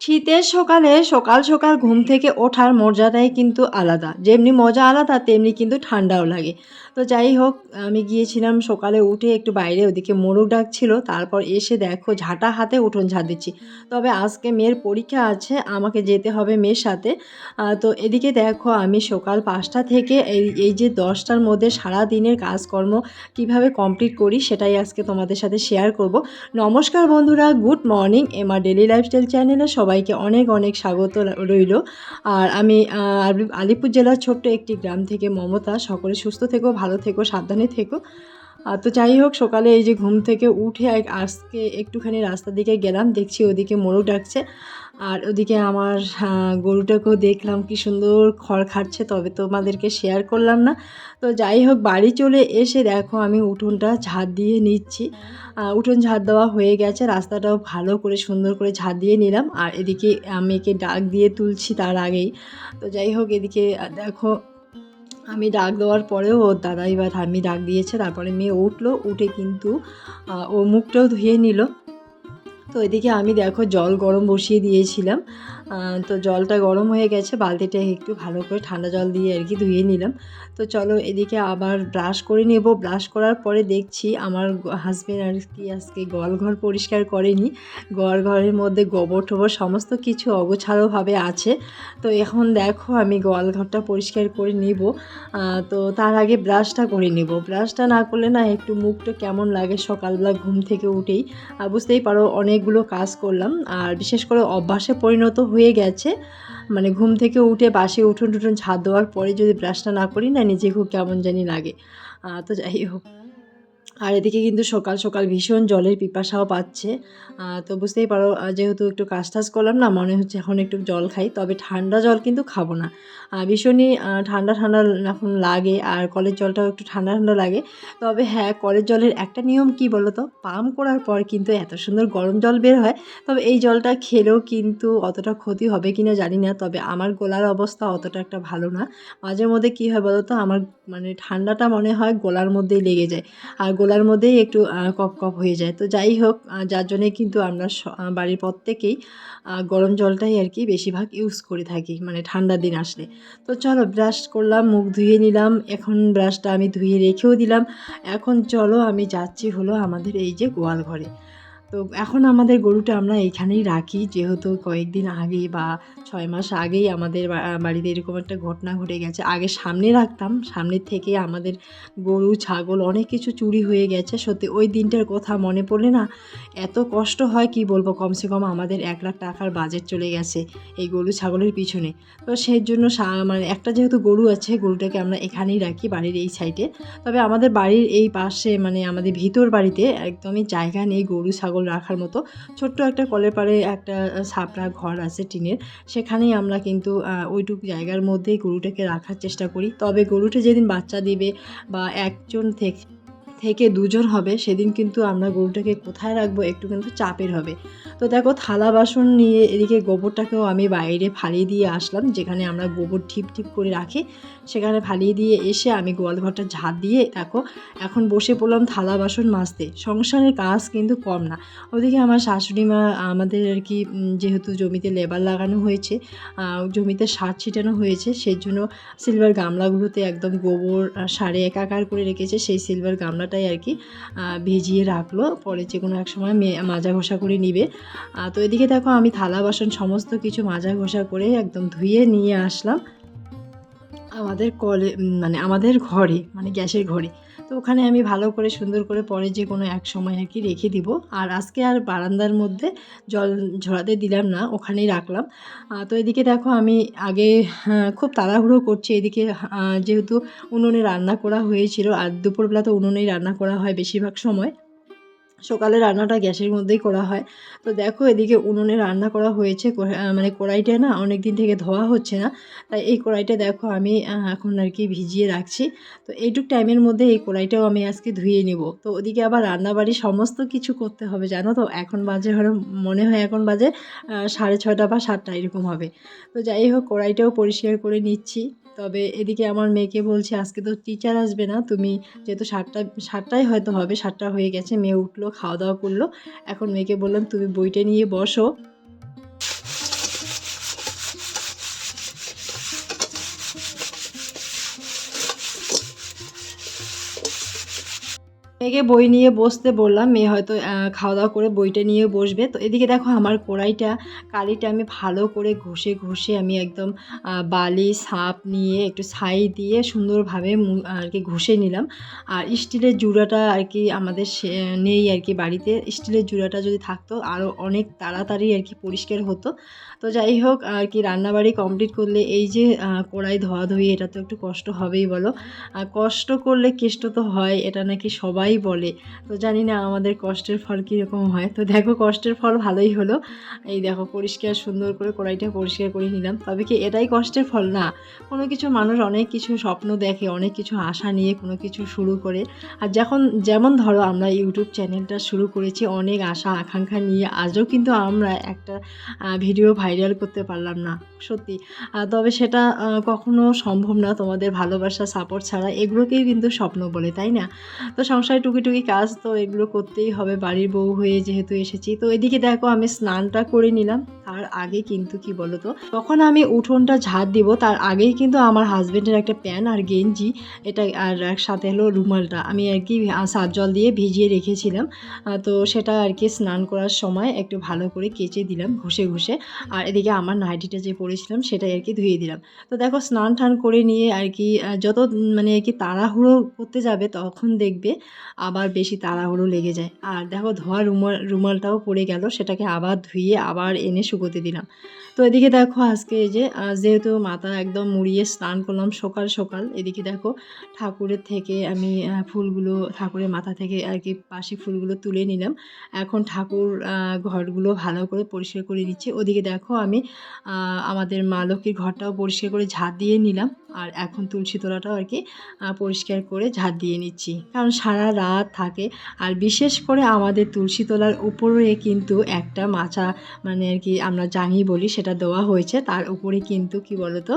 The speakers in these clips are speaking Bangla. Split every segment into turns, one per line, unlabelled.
শীতের সকালে সকাল সকাল ঘুম থেকে ওঠার মজাটাই কিন্তু আলাদা। যেমনি মজা আলাদা তেমনি কিন্তু ঠান্ডাও লাগে। তো যাই হোক আমি গিয়েছিলাম সকালে উঠে একটু বাইরে ওদিকে মোরগ ডাকছিল। তারপর এসে দেখো ঝাঁটা হাতে উঠোন ঝাঁট দিচ্ছি। তবে আজকে মেয়ের পরীক্ষা আছে, আমাকে যেতে হবে মেয়ের সাথে। তো এদিকে দেখো আমি সকাল ৫টা থেকে এই যে ১০টার মধ্যে সারাদিনের কাজকর্ম কিভাবে কমপ্লিট করি সেটাই আজকে তোমাদের সাথে শেয়ার করব। নমস্কার বন্ধুরা, গুড মর্নিং। এমা ডেইলি লাইফস্টাইল চ্যানেলে সবাইকে অনেক অনেক স্বাগত রইল। আর আমি আলিপুর জেলার ছোট্ট একটি গ্রাম থেকে মমতা। সকলে সুস্থ থেকো, ভালো থেকো, সাবধানে থেকো। তো যাই হোক সকালে এই যে ঘুম থেকে উঠে আজকে একটুখানি রাস্তার দিকে গেলাম, দেখছি ওদিকে মোরগ ডাকছে। আর ওদিকে আমার গরুটাকেও দেখলাম কি সুন্দর খড় খাচ্ছে, তবে তোমাদেরকে শেয়ার করলাম না। তো যাই হোক বাড়ি চলে এসে দেখো আমি উঠোনটা ঝাঁট দিয়ে নিচ্ছি। উঠোন ঝাঁট দেওয়া হয়ে গেছে, রাস্তাটাও ভালো করে সুন্দর করে ঝাঁট দিয়ে নিলাম। আর এদিকে মেয়েকে ডাক দিয়ে তুলছি তার আগেই। তো যাই হোক এদিকে দেখো আমি ডাক দেওয়ার পরেও ওর দাদাই বা ঠাম্মি ডাক দিয়েছে, তারপরে মেয়ে উঠলো, উঠে কিন্তু ও মুখটাও ধুয়ে নিল। তো এদিকে আমি দেখো জল গরম বসিয়ে দিয়েছিলাম। তো জলটা গরম হয়ে গেছে, বালতিটা একটু ভালো করে ঠান্ডা জল দিয়ে আর কি ধুয়ে নিলাম। তো চলো এদিকে আবার ব্রাশ করে নেব। ব্রাশ করার পরে দেখছি আমার হাজব্যান্ড আর কি আজকে গোয়ালঘর পরিষ্কার করেনি। গোয়ালঘরের মধ্যে গোবর টোবর সমস্ত কিছু অগোছালোভাবে আছে। তো এখন দেখো আমি গোয়ালঘরটা পরিষ্কার করে নেব। তো তার আগে ব্রাশটা করে নেব। ব্রাশটা না করলে না একটু মুখটা কেমন লাগে সকালবেলা ঘুম থেকে উঠেই। বুঝতেই পারো অনেকগুলো কাজ করলাম, আর বিশেষ করে অভ্যাসে পরিণত হয়ে গেছে। মানে ঘুম থেকে উঠে বাসে উঠোন টুঠোন ঝাঁট দেওয়ার পরে যদি ব্রাশটা না করি না, নিজে খুব কেমন জানি লাগে। তো যাই হোক, আর এদিকে কিন্তু সকাল সকাল ভীষণ জলের পিপাসাও পাচ্ছে। তো বুঝতেই পারো যেহেতু একটু কাজ টাজ করলাম না, মনে হচ্ছে এখন একটু জল খাই, তবে ঠান্ডা জল কিন্তু খাবো না। ভীষণই ঠান্ডা ঠান্ডা এখন লাগে, আর কলের জলটাও একটু ঠান্ডা ঠান্ডা লাগে। তবে হ্যাঁ, কলের জলের একটা নিয়ম কি বলো তো, পাম্প করার পর কিন্তু এত সুন্দর গরম জল বের হয়। তবে এই জলটা খেলেও কিন্তু অতটা ক্ষতি হবে কিনা জানি না, তবে আমার গলার অবস্থা অতটা একটা ভালো না। মাঝে মধ্যে কী হয় বলো তো, আমার মানে ঠান্ডাটা মনে হয় গলার মধ্যেই লেগে যায়, আর গলার মধ্যেই একটু কপ কপ হয়ে যায়। তো যাই হোক যার জন্যে কিন্তু আমরা বাড়ির প্রত্যেকেই গরম জলটাই আর কি বেশিরভাগ ইউজ করে থাকি, মানে ঠান্ডার দিন আসলে। তো চলো ব্রাশ করলাম, মুখ ধুয়ে নিলাম, এখন ব্রাশটা আমি ধুয়ে রেখেও দিলাম। এখন চলো আমি যাচ্ছি হলো আমাদের এই যে গোয়াল ঘরে। তো এখন আমাদের গরুটা আমরা এইখানেই রাখি, যেহেতু কয়েকদিন আগেই বা ৬ মাস আগেই আমাদের বাড়িতে এরকম একটা ঘটনা ঘটে গেছে। আগে সামনে রাখতাম, সামনের থেকে আমাদের গরু ছাগল অনেক কিছু চুরি হয়ে গেছে। সত্যি ওই দিনটার কথা মনে পড়লে না এত কষ্ট হয় কি বলবো। কমসে কম আমাদের ১,০০,০০০ টাকার বাজেট চলে গেছে এই গরু ছাগলের পিছনে। তো সেই জন্য মানে একটা যেহেতু গরু আছে, গরুটাকে আমরা এখানেই রাখি বাড়ির এই সাইডে। তবে আমাদের বাড়ির এই পাশে মানে আমাদের ভিতর বাড়িতে একদমই জায়গা নেই গরু ছাগল রাখার মতো। ছোট্ট একটা কলের পাড়ে একটা ছাপড়া ঘর আছে টিনের, সেখানেই আমরা কিন্তু ওইটুকু জায়গার মধ্যেই গরুটাকে রাখার চেষ্টা করি। তবে গরুটা যেদিন বাচ্চা দিবে বা একজন থেকে দুজন হবে, সেদিন কিন্তু আমরা গরুটাকে কোথায় রাখবো একটু কিন্তু চাপের হবে। তো দেখো থালা বাসন নিয়ে এদিকে গোবরটাকেও আমি বাইরে ফালিয়ে দিয়ে আসলাম, যেখানে আমরা গোবর ঠিপ ঠিপ করে রাখি সেখানে ফালিয়ে দিয়ে এসে আমি গোয়ালঘরটা ঝাঁট দিয়ে দেখো এখন বসে পড়লাম থালা বাসন মাজতে। সংসারের কাজ কিন্তু কম না। ওদিকে আমার শাশুড়ি মা আমাদের আর কি যেহেতু জমিতে লেবার লাগানো হয়েছে, জমিতে সার ছিটানো হয়েছে, সেই জন্য সিলভার গামলাগুলোতে একদম গোবর সারে একাকার করে রেখেছে। সেই সিলভার গামলাটাই আর কি ভিজিয়ে রাখলো, পরে যে কোনো এক সময় মাজা ঘষা করে নিবে। তো এদিকে দেখো আমি থালা বাসন সমস্ত কিছু মাজা ঘষা করে একদম ধুয়ে নিয়ে আসলাম আমাদের কলে, মানে আমাদের ঘরে, মানে গ্যাসের ঘরে। তো ওখানে আমি ভালো করে সুন্দর করে পরে যে কোনো এক সময় আর কি রেখে দিব। আর আজকে আর বারান্দার মধ্যে জল ঝরাতে দিলাম না, ওখানেই রাখলাম। তো এদিকে দেখো আমি আগে খুব তাড়াহুড়ো করছি। এদিকে যেহেতু উনুনে রান্না করা হয়েছিল, আর দুপুরবেলা তো উনুনেই রান্না করা হয় বেশিরভাগ সময়, সকালে রান্নাটা গ্যাসের মধ্যেই করা হয়। তো দেখো এদিকে উনুনে রান্না করা হয়েছে, মানে কড়াইটা না অনেক দিন থেকে ধোয়া হচ্ছে না, তাই এই কড়াইটা দেখো আমি এখন আর কি ভিজিয়ে রাখছি। তো এইটুক টাইমের মধ্যে এই কড়াইটাও আমি আজকে ধুয়ে নেব। তো ওদিকে আবার রান্নাবাড়ি সমস্ত কিছু করতে হবে জানো তো। এখন বাজে হলো, মনে হয় এখন বাজে 6:30 বা 7টা এরকম হবে। তো যাই হোক কড়াইটাও পরিষ্কার করে নিচ্ছি। তবে এদিকে আমার মেয়েকে বলছি আজকে তো টিচার আসবে না, তুমি যেহেতু 7টায় হয়তো হবে, 7টা হয়ে গেছে, মেয়ে উঠলো খাওয়া দাওয়া করলো। এখন মেয়েকে বললাম তুমি বইটা নিয়ে বসো, মেয়েকে বই নিয়ে বসতে বললাম, মেয়ে হয়তো খাওয়া দাওয়া করে বইটা নিয়ে বসবে। তো এদিকে দেখো আমার কড়াইটা কালিটা আমি ভালো করে ঘষে ঘষে আমি একদম বালি সাপ নিয়ে একটু ছাই দিয়ে সুন্দরভাবে আর কি ঘষে নিলাম। আর স্টিলের জুড়াটা আর কি আমাদের নেই আর কি বাড়িতে। স্টিলের জুড়াটা যদি থাকতো আরও অনেক তাড়াতাড়ি আর কি পরিষ্কার হতো। তো যাই হোক আর কি রান্নাবাড়ি কমপ্লিট করলে এই যে কড়াই ধোয়াধুয়ি এটা তো একটু কষ্ট হবেই বলো। আর কষ্ট করলে কেষ্ট তো হয়, এটা নাকি সবাই বলে। তো জানি না আমাদের কষ্টের ফল কীরকম হয়। তো দেখো কষ্টের ফল ভালোই হলো। এই দেখো পরিষ্কার সুন্দর করে কড়াইটা পরিষ্কার করে নিলাম। তবে কি এটাই কষ্টের ফল না? কোনো কিছু মানুষ অনেক কিছু স্বপ্ন দেখে, অনেক কিছু আশা নিয়ে কোনো কিছু শুরু করে। আর যেমন ধরো আমরা ইউটিউব চ্যানেলটা শুরু করেছি অনেক আশা আকাঙ্ক্ষা নিয়ে, আজও কিন্তু আমরা একটা ভিডিও ভাইরাল করতে পারলাম না সত্যি। তবে সেটা কখনো সম্ভব না তোমাদের ভালোবাসা সাপোর্ট ছাড়া। এগুলোকেই কিন্তু স্বপ্ন বলে, তাই না? তো সংসারে টুকি কাজ তো এগুলো করতেই হবে, বাড়ির বউ হয়ে যেহেতু এসেছি। তো এদিকে দেখো আমি স্নানটা করে নিলাম। তার আগে কিন্তু কি বলো তো, তখন আমি উঠোনটা ঝাড় দিব তার আগেই কিন্তু আমার হাজব্যান্ডের একটা প্যান্ট আর গেঞ্জি এটা আর সাথে হলো রুমালটা আমি আর কি সার্ফ জল দিয়ে ভিজিয়ে রেখেছিলাম। তো সেটা আর কি স্নান করার সময় একটু ভালো করে কেচে দিলাম ঘষে ঘষে। আর এদিকে আমার নাইটিটা যে পরেছিলাম সেটাই আর কি ধুয়ে দিলাম। তো দেখো স্নান টান করে নিয়ে আর কি যত মানে আর কি তাড়াহুড়ো করতে যাবে তখন দেখবে আবার বেশি তাড়াহুড়ো লেগে যায়। আর দেখো ধোয়া রুমালটাও পড়ে গেল, সেটাকে আবার ধুয়ে আবার এনে শুকোতে দিলাম। তো এদিকে দেখো আজকে এই যে যেহেতু মাথা একদম মুড়িয়ে স্নান করলাম সকাল সকাল, এদিকে দেখো ঠাকুরের থেকে আমি ফুলগুলো ঠাকুরের মাথা থেকে আর কি বাসি ফুলগুলো তুলে নিলাম। এখন ঠাকুর ঘরগুলো ভালো করে পরিষ্কার করে নিচ্ছি। ওদিকে দেখো আমি আমাদের মা লক্ষ্মীর ঘরটাও পরিষ্কার করে ঝাঁট দিয়ে নিলাম। আর এখন তুলসী তলাটাও আর কি পরিষ্কার করে ঝাঁট দিয়ে নিচ্ছি, কারণ সারা রাত থাকে। আর বিশেষ করে আমাদের তুলসী তলার উপরে কিন্তু একটা মাচা মানে আর কি আমরা জাঙি বলি সেটা দেওয়া হয়েছে। তার উপরে কিন্তু কি বলতো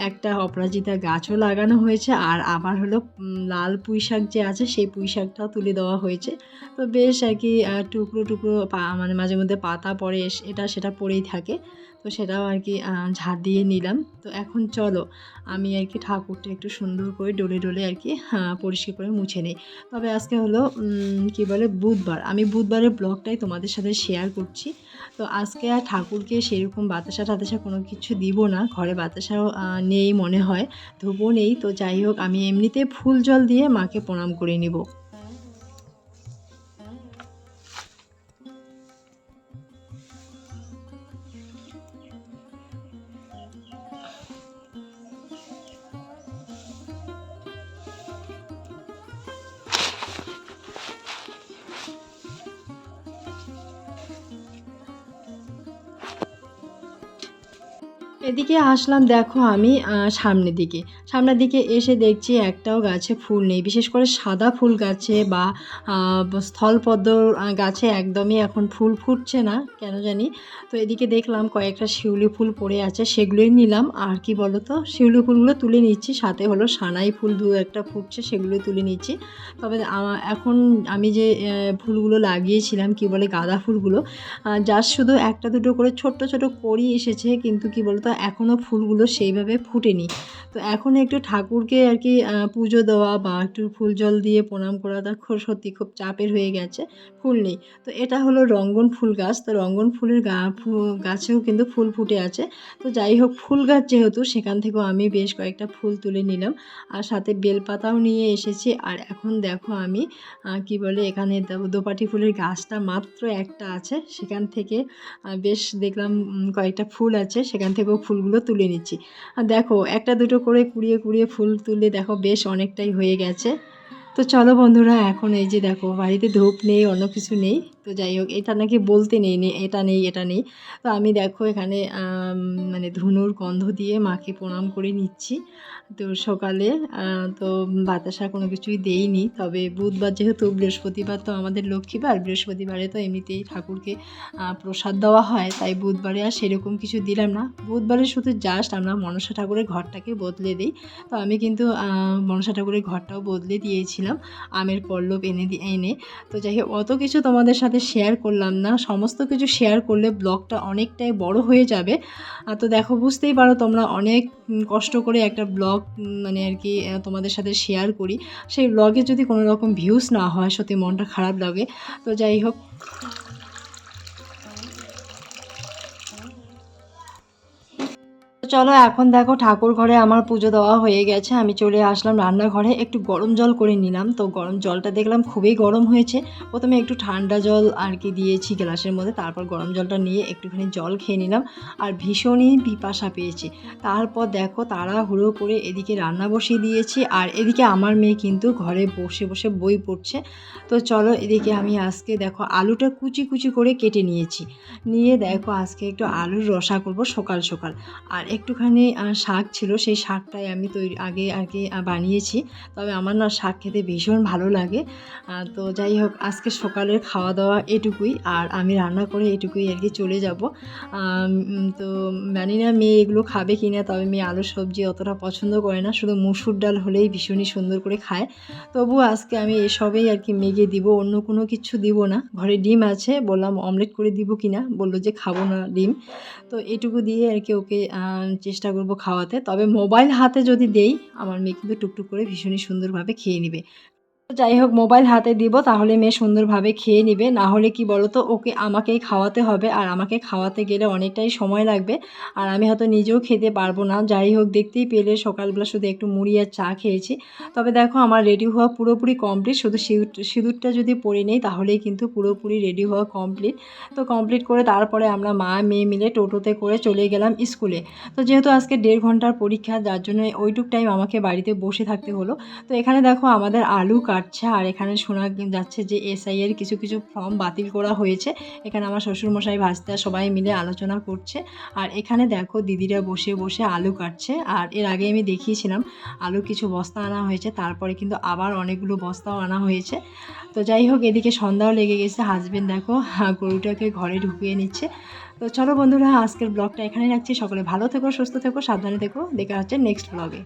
একটা অপরাজিতা গাছও লাগানো হয়েছে। আর আবার হলো লাল পুঁই শাক যে আছে সেই পুঁই শাকটাও তুলে দেওয়া হয়েছে। তো বেশ আর কি টুকরো টুকরো মানে মাঝে মধ্যে পাতা পড়ে এটা সেটা পড়েই থাকে। তো সেটাও আর কি ঝাড় দিয়ে নিলাম। তো এখন চলো আমি আর কি ঠাকুরটা একটু সুন্দর করে ডলে ডলে আর কি পরিষ্কার করে মুছে নিই। তবে আজকে হলো কি বলে বুধবার, আমি বুধবারের ব্লগটাই তোমাদের সাথে শেয়ার করছি। তো আজকে আর ঠাকুরকে সেরকম বাতাসা টাতাসা কোনো কিছু দিব না, ঘরে বাতাসাও নেই মনে হয়, ধূপও নেই। তো যাই হোক আমি এমনিতে ফুল জল দিয়ে মাকে প্রণাম করে নিব। এদিকে আসলাম দেখো আমি সামনের দিকে এসে দেখছি একটাও গাছে ফুল নেই। বিশেষ করে সাদা ফুল গাছে বা স্থলপদ্ম গাছে একদমই এখন ফুল ফুটছে না কেন জানি। তো এদিকে দেখলাম কয়েকটা শিউলি ফুল পড়ে আছে, সেগুলোই নিলাম। আর কি বলো তো শিউলি ফুলগুলো তুলে নিচ্ছি, সাথে হলো সানাই ফুল দু একটা ফুটছে সেগুলোই তুলে নিচ্ছি। তবে এখন আমি যে ফুলগুলো লাগিয়েছিলাম কি বলে গাঁদা ফুলগুলো, যার শুধু একটা দুটো করে ছোট্ট ছোট কড়ি এসেছে, কিন্তু কি বলতো এখনও ফুলগুলো সেইভাবে ফুটেনি। তো এখন একটু ঠাকুরকে আর কি পুজো দেওয়া বা একটু ফুল জল দিয়ে প্রণাম করাটা সত্যি খুব চাপের হয়ে গেছে, ফুল নেই। তো এটা হলো রঙ্গন ফুল গাছ, তো রঙ্গন ফুলের গাছেও কিন্তু ফুল ফুটে আছে। তো যাই হোক ফুল গাছ যেহেতু সেখান থেকেও আমি বেশ কয়েকটা ফুল তুলে নিলাম, আর সাথে বেলপাতাও নিয়ে এসেছি। আর এখন দেখো আমি কি বলে এখানে দোপাটি ফুলের গাছটা মাত্র একটা আছে, সেখান থেকে বেশ দেখলাম কয়েকটা ফুল আছে, সেখান থেকেও ফুলগুলো তুলে নিচ্ছি। আর দেখো একটা দুটো করে কুড়িয়ে কুড়িয়ে ফুল তুলে দেখো বেশ অনেকটাই হয়ে গেছে। তো চলো বন্ধুরা এখন এই যে দেখো বাড়িতে ধূপ নেই অন্য কিছু নেই। তো যাই হোক এটা নাকি বলতে নেই এটা নেই এটা নেই। তো আমি দেখো এখানে মানে ধুনুর গন্ধ দিয়ে মাকে প্রণাম করে নিচ্ছি। তো সকালে তো বাতাসা কোনো কিছুই দেইনি, তবে বুধবার যেহেতু বৃহস্পতিবার তো আমাদের লক্ষ্মীবার, বৃহস্পতিবারে তো এমনিতেই ঠাকুরকে প্রসাদ দেওয়া হয়, তাই বুধবারে আর সেরকম কিছু দিলাম না। বুধবারে শুধু জাস্ট আমরা মনসা ঠাকুরের ঘরটাকে বদলে দিই। তো আমি কিন্তু মনসা ঠাকুরের ঘরটাও বদলে দিয়েছিলাম আমের পল্লব এনে। তো যাই হোক অত কিছু তোমাদের সাথে শেয়ার করলাম না, সমস্ত কিছু শেয়ার করলে ব্লগটা অনেকটাই বড় হয়ে যাবে। তো দেখো বুঝতেই পারো তোমরা অনেক কষ্ট করে একটা ব্লগ মানে আর কি তোমাদের সাথে শেয়ার করি, সেই ব্লগে যদি কোনো রকম ভিউজ না হয় সত্যি মনটা খারাপ লাগে। তো যাই হোক, চলো এখন দেখো ঠাকুর ঘরে আমার পুজো দেওয়া হয়ে গেছে, আমি চলে আসলাম রান্নাঘরে, একটু গরম জল করে নিলাম। তো গরম জলটা দেখলাম খুবই গরম হয়েছে, প্রথমে একটু ঠান্ডা জল আর কি দিয়েছি গ্লাসের মধ্যে, তারপর গরম জলটা নিয়ে একটুখানি জল খেয়ে নিলাম, আর ভীষণই পিপাসা পেয়েছি। তারপর দেখো তাড়াহুড়ো করে এদিকে রান্না বসিয়ে দিয়েছি, আর এদিকে আমার মেয়ে কিন্তু ঘরে বসে বসে বই পড়ছে। তো চলো এদিকে আমি আজকে দেখো আলুটা কুচি কুচি করে কেটে নিয়েছি, নিয়ে দেখো আজকে একটু আলুর রসা করব সকাল সকাল। আর একটুখানি শাক ছিল, সেই শাকটাই আমি আগে আর কি বানিয়েছি। তবে আমার না শাক খেতে ভীষণ ভালো লাগে। তো যাই হোক, আজকে সকালের খাওয়া দাওয়া এটুকুই, আর আমি রান্না করে এটুকুই আর কি চলে যাব। তো জানি না মেয়ে এগুলো খাবে কি না, তবে মেয়ে আলু সবজি অতটা পছন্দ করে না, শুধু মুসুর ডাল হলেই ভীষণই সুন্দর করে খায়। তবু আজকে আমি এসবেই আর কি মেঘে দিব, অন্য কোনো কিছু দিব না। ঘরে ডিম আছে, বললাম অমলেট করে দিব কি না, বললো যে খাবো না ডিম। তো এটুকু দিয়ে আর কি ওকে চেষ্টা করব খাওয়াতে। তবে মোবাইল হাতে যদি দেই, আমার মেয়ে কিন্তু টুকটুক করে ভীষণই সুন্দরভাবে খেয়ে নেবে। তো যাই হোক, মোবাইল হাতে দিব তাহলে মেয়ে সুন্দরভাবে খেয়ে নেবে, না হলে কি বলো তো, ওকে আমাকেই খাওয়াতে হবে, আর আমাকে খাওয়াতে গেলে অনেকটাই সময় লাগবে, আর আমি হয়তো নিজেও খেতে পারবো না। যাই হোক, দেখতেই পেলে সকালবেলা শুধু একটু মুড়ি আর চা খেয়েছি। তবে দেখো আমার রেডি হওয়া পুরোপুরি কমপ্লিট, শুধু সিঁদুরটা যদি পরে নেই তাহলেই কিন্তু পুরোপুরি রেডি হওয়া কমপ্লিট। তো কমপ্লিট করে তারপরে আমরা মা মেয়ে মিলে টোটোতে করে চলে গেলাম স্কুলে। তো যেহেতু আজকে 1.5 ঘন্টার পরীক্ষা, যার জন্য ওইটুক টাইম আমাকে বাড়িতে বসে থাকতে হলো। তো এখানে দেখো আমাদের আলু কাটছে, আর এখানে শোনা যাচ্ছে যে এসআই এর কিছু কিছু ফর্ম বাতিল করা হয়েছে। এখানে আমার শ্বশুরমশাই ভাজতে সবাই মিলে আলোচনা করছে, আর এখানে দেখো দিদিরা বসে বসে আলু কাটছে। আর এর আগে আমি দেখিয়েছিলাম আলু কিছু বস্তা আনা হয়েছে, তারপরে কিন্তু আবার অনেকগুলো বস্তাও আনা হয়েছে। তো যাই হোক, এদিকে সন্ধ্যাও লেগে গেছে, হাজবেন্ড দেখো গরুটাকে ঘরে ঢুকিয়ে নিচ্ছে। তো চলো বন্ধুরা, আজকের ব্লগটা এখানে রাখছি। সকলে ভালো থেকো, সুস্থ থেকো, সাবধানে থেকো, দেখা হচ্ছে নেক্সট ব্লগে।